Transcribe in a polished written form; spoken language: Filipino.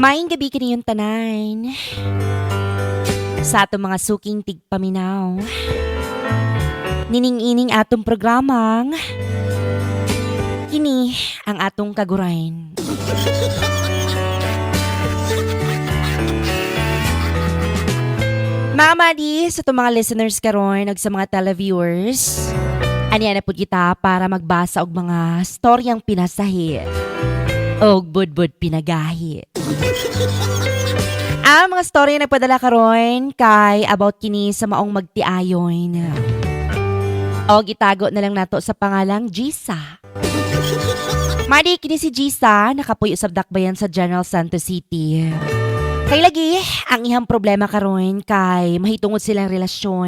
Maayong gabi kaniyong tanan. Sa atong mga suking tigpaminaw. Nining-ining atong programang kini ang atong kagurain. Mga madi, sa itong mga listeners karon ug sa mga televiewers, aniya na po kita para magbasa og mga storyang pinasahi og budbud pinagahi. Ang mga story na nagpadala karon kay about kini sa maong magtiayon. O gitago na lang nato sa pangalang Gisa. Madi kini si Gisa nakapuyo sa dakbayan sa General Santos City. Kay lagi ang ihang problema karon kay mahitungod silang relasyon